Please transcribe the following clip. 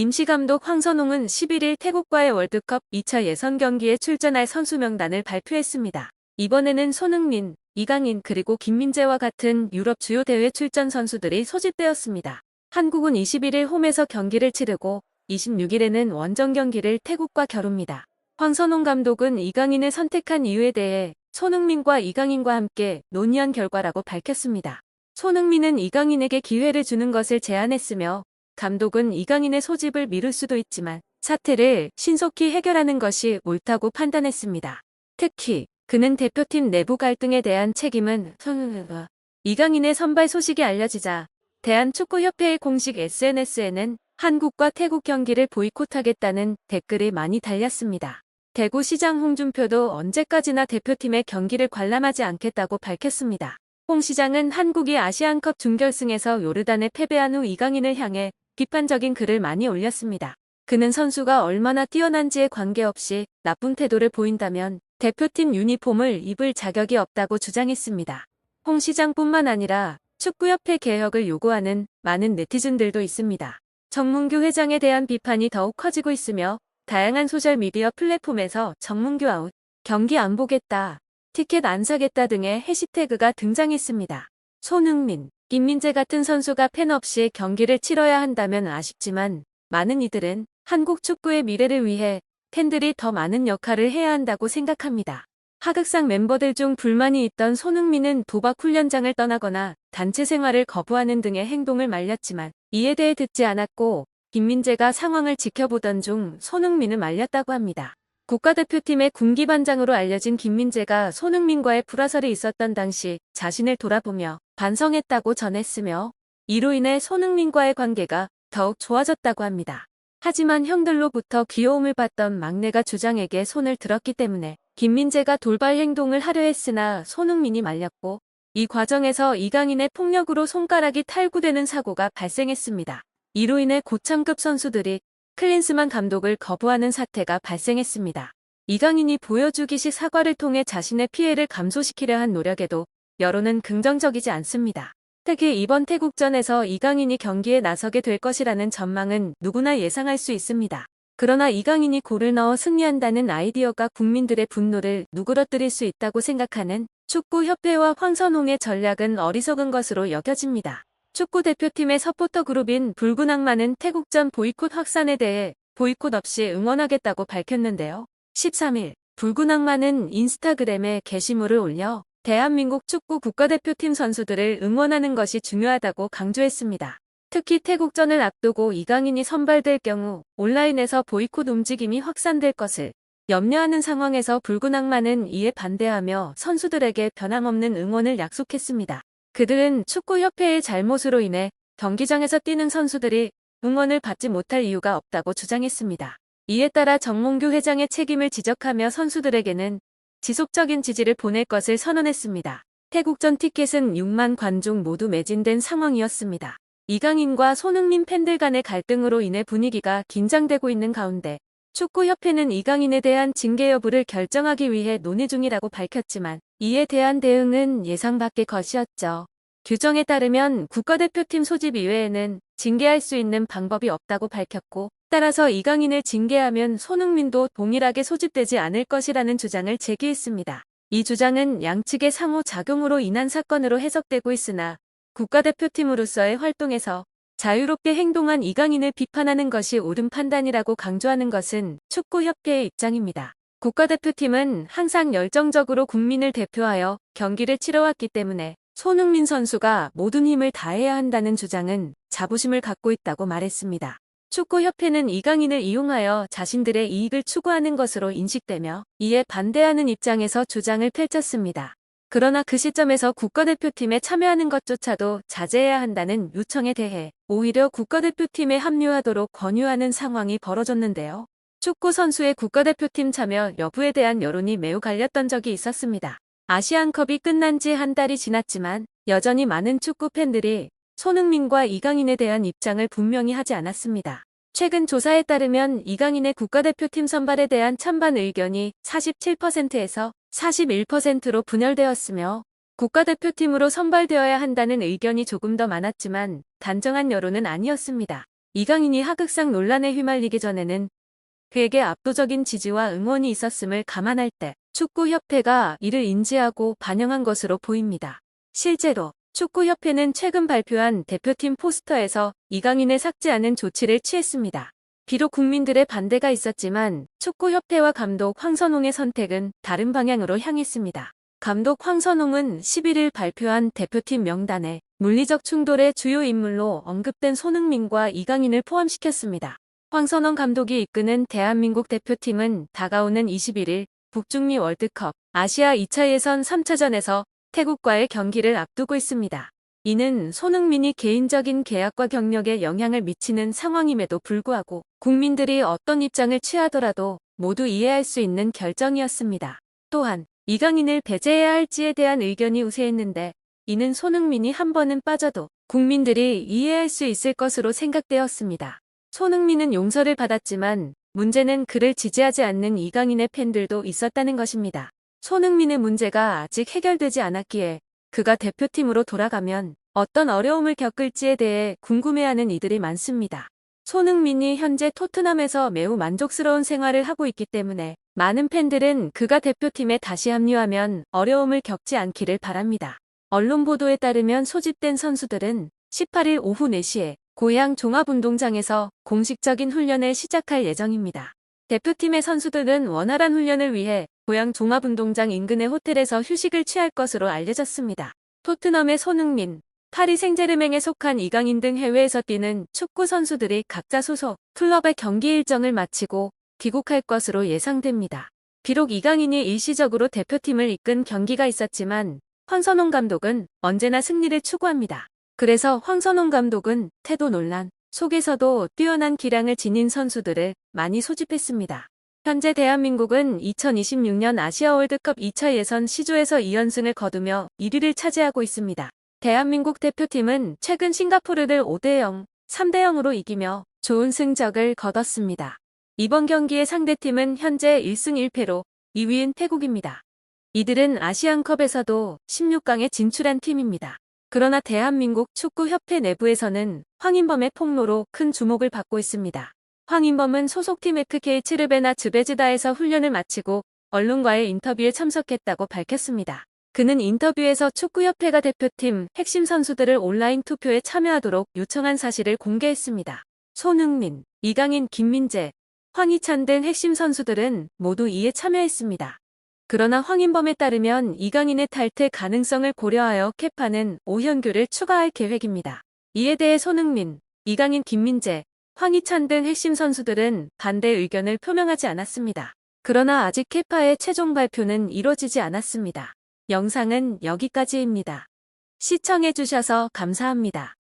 임시감독 황선홍은 11일 태국과의 월드컵 2차 예선 경기에 출전할 선수 명단을 발표했습니다. 이번에는 손흥민, 이강인 그리고 김민재와 같은 유럽 주요 대회 출전 선수들이 소집되었습니다. 한국은 21일 홈에서 경기를 치르고 26일에는 원정 경기를 태국과 겨룹니다. 황선홍 감독은 이강인을 선택한 이유에 대해 손흥민과 이강인과 함께 논의한 결과라고 밝혔습니다. 손흥민은 이강인에게 기회를 주는 것을 제안했으며 감독은 이강인의 소집을 미룰 수도 있지만 사태를 신속히 해결하는 것이 옳다고 판단했습니다. 특히 그는 대표팀 내부 갈등에 대한 책임은 이강인의 선발 소식이 알려지자 대한축구협회의 공식 SNS에는 한국과 태국 경기를 보이콧하겠다는 댓글이 많이 달렸습니다. 대구시장 홍준표도 언제까지나 대표팀의 경기를 관람하지 않겠다고 밝혔습니다. 홍 시장은 한국이 아시안컵 준결승에서 요르단에 패배한 후 이강인을 향해 비판적인 글을 많이 올렸습니다. 그는 선수가 얼마나 뛰어난지에 관계없이 나쁜 태도를 보인다면 대표팀 유니폼을 입을 자격이 없다고 주장했습니다. 홍 시장뿐만 아니라 축구협회 개혁을 요구하는 많은 네티즌들도 있습니다. 정문규 회장에 대한 비판이 더욱 커지고 있으며 다양한 소셜미디어 플랫폼에서 정문규 아웃, 경기 안 보겠다, 티켓 안 사겠다 등의 해시태그가 등장했습니다. 손흥민, 김민재 같은 선수가 팬 없이 경기를 치러야 한다면 아쉽지만 많은 이들은 한국 축구의 미래를 위해 팬들이 더 많은 역할을 해야 한다고 생각합니다. 하극상 멤버들 중 불만이 있던 손흥민은 도박 훈련장을 떠나거나 단체 생활을 거부하는 등의 행동을 말렸지만 이에 대해 듣지 않았고 김민재가 상황을 지켜보던 중 손흥민을 말렸다고 합니다. 국가대표팀의 군기반장으로 알려진 김민재가 손흥민과의 불화설이 있었던 당시 자신을 돌아보며 반성했다고 전했으며 이로 인해 손흥민과의 관계가 더욱 좋아졌다고 합니다. 하지만 형들로부터 귀여움을 받던 막내가 주장에게 손을 들었기 때문에 김민재가 돌발 행동을 하려 했으나 손흥민이 말렸고 이 과정에서 이강인의 폭력으로 손가락이 탈구되는 사고가 발생했습니다. 이로 인해 고참급 선수들이 클린스만 감독을 거부하는 사태가 발생했습니다. 이강인이 보여주기식 사과를 통해 자신의 피해를 감소시키려 한 노력에도 여론은 긍정적이지 않습니다. 특히 이번 태국전에서 이강인이 경기에 나서게 될 것이라는 전망은 누구나 예상할 수 있습니다. 그러나 이강인이 골을 넣어 승리한다는 아이디어가 국민들의 분노를 누그러뜨릴 수 있다고 생각하는 축구협회와 황선홍의 전략은 어리석은 것으로 여겨집니다. 축구대표팀의 서포터 그룹인 붉은 악마는 태국전 보이콧 확산에 대해 보이콧 없이 응원하겠다고 밝혔는데요. 13일 붉은 악마는 인스타그램에 게시물을 올려 대한민국 축구 국가대표팀 선수들을 응원하는 것이 중요하다고 강조했습니다. 특히 태국전을 앞두고 이강인이 선발될 경우 온라인에서 보이콧 움직임이 확산될 것을 염려하는 상황에서 붉은 악마는 이에 반대하며 선수들에게 변함없는 응원을 약속했습니다. 그들은 축구협회의 잘못으로 인해 경기장에서 뛰는 선수들이 응원을 받지 못할 이유가 없다고 주장했습니다. 이에 따라 정몽규 회장의 책임을 지적하며 선수들에게는 지속적인 지지를 보낼 것을 선언했습니다. 태국전 티켓은 6만 관중 모두 매진된 상황이었습니다. 이강인과 손흥민 팬들 간의 갈등으로 인해 분위기가 긴장되고 있는 가운데 축구협회는 이강인에 대한 징계 여부를 결정하기 위해 논의 중이라고 밝혔지만 이에 대한 대응은 예상 밖의 것이었죠. 규정에 따르면 국가대표팀 소집 이외에는 징계할 수 있는 방법이 없다고 밝혔고 따라서 이강인을 징계하면 손흥민도 동일하게 소집되지 않을 것이라는 주장을 제기했습니다. 이 주장은 양측의 상호작용으로 인한 사건으로 해석되고 있으나 국가대표팀으로서의 활동에서 자유롭게 행동한 이강인을 비판하는 것이 옳은 판단이라고 강조하는 것은 축구협회의 입장입니다. 국가대표팀은 항상 열정적으로 국민을 대표하여 경기를 치러왔기 때문에 손흥민 선수가 모든 힘을 다해야 한다는 주장은 자부심을 갖고 있다고 말했습니다. 축구협회는 이강인을 이용하여 자신들의 이익을 추구하는 것으로 인식되며 이에 반대하는 입장에서 주장을 펼쳤습니다. 그러나 그 시점에서 국가대표팀에 참여하는 것조차도 자제해야 한다는 요청에 대해 오히려 국가대표팀에 합류하도록 권유하는 상황이 벌어졌는데요. 축구 선수의 국가대표팀 참여 여부에 대한 여론이 매우 갈렸던 적이 있었습니다. 아시안컵이 끝난 지 한 달이 지났지만 여전히 많은 축구 팬들이 손흥민과 이강인에 대한 입장을 분명히 하지 않았습니다. 최근 조사에 따르면 이강인의 국가대표팀 선발에 대한 찬반 의견이 47%에서 41%로 분열되었으며 국가대표팀으로 선발되어야 한다는 의견이 조금 더 많았지만 단정한 여론은 아니었습니다. 이강인이 하극상 논란에 휘말리기 전에는 그에게 압도적인 지지와 응원이 있었음을 감안할 때 축구협회가 이를 인지하고 반영한 것으로 보입니다. 실제로 축구협회는 최근 발표한 대표팀 포스터에서 이강인을 삭제하는 조치를 취했습니다. 비록 국민들의 반대가 있었지만 축구협회와 감독 황선홍의 선택은 다른 방향으로 향했습니다. 감독 황선홍은 11일 발표한 대표팀 명단에 물리적 충돌의 주요 인물로 언급된 손흥민과 이강인을 포함시켰습니다. 황선홍 감독이 이끄는 대한민국 대표팀은 다가오는 21일 북중미 월드컵 아시아 2차 예선 3차전에서 태국과의 경기를 앞두고 있습니다. 이는 손흥민이 개인적인 계약과 경력에 영향을 미치는 상황임에도 불구하고 국민들이 어떤 입장을 취하더라도 모두 이해할 수 있는 결정이었습니다. 또한 이강인을 배제해야 할지에 대한 의견이 우세했는데 이는 손흥민이 한 번은 빠져도 국민들이 이해할 수 있을 것으로 생각되었습니다. 손흥민은 용서를 받았지만 문제는 그를 지지하지 않는 이강인의 팬들도 있었다는 것입니다. 손흥민의 문제가 아직 해결되지 않았기에 그가 대표팀으로 돌아가면 어떤 어려움을 겪을지에 대해 궁금해하는 이들이 많습니다. 손흥민이 현재 토트넘에서 매우 만족스러운 생활을 하고 있기 때문에 많은 팬들은 그가 대표팀에 다시 합류하면 어려움을 겪지 않기를 바랍니다. 언론 보도에 따르면 소집된 선수들은 18일 오후 4시에 고향 종합운동장에서 공식적인 훈련을 시작할 예정입니다. 대표팀의 선수들은 원활한 훈련을 위해 고향 종합운동장 인근의 호텔에서 휴식을 취할 것으로 알려졌습니다. 토트넘의 손흥민, 파리 생제르맹에 속한 이강인 등 해외에서 뛰는 축구 선수들이 각자 소속 클럽의 경기 일정을 마치고 귀국할 것으로 예상됩니다. 비록 이강인이 일시적으로 대표팀을 이끈 경기가 있었지만 황선홍 감독은 언제나 승리를 추구합니다. 그래서 황선홍 감독은 태도 논란 속에서도 뛰어난 기량을 지닌 선수들을 많이 소집했습니다. 현재 대한민국은 2026년 아시아 월드컵 2차 예선 시조에서 2연승을 거두며 1위를 차지하고 있습니다. 대한민국 대표팀은 최근 싱가포르를 5대0, 3대0으로 이기며 좋은 승적을 거뒀습니다. 이번 경기의 상대팀은 현재 1승 1패로 2위인 태국입니다. 이들은 아시안컵에서도 16강에 진출한 팀입니다. 그러나 대한민국 축구협회 내부에서는 황인범의 폭로로 큰 주목을 받고 있습니다. 황인범은 소속팀 FK 츠르베나 즈베즈다에서 훈련을 마치고 언론과의 인터뷰에 참석했다고 밝혔습니다. 그는 인터뷰에서 축구협회가 대표팀 핵심 선수들을 온라인 투표에 참여하도록 요청한 사실을 공개했습니다. 손흥민, 이강인, 김민재, 황희찬 등 핵심 선수들은 모두 이에 참여했습니다. 그러나 황인범에 따르면 이강인의 탈퇴 가능성을 고려하여 케파는 오현규를 추가할 계획입니다. 이에 대해 손흥민, 이강인, 김민재, 황희찬 등 핵심 선수들은 반대 의견을 표명하지 않았습니다. 그러나 아직 케파의 최종 발표는 이뤄지지 않았습니다. 영상은 여기까지입니다. 시청해주셔서 감사합니다.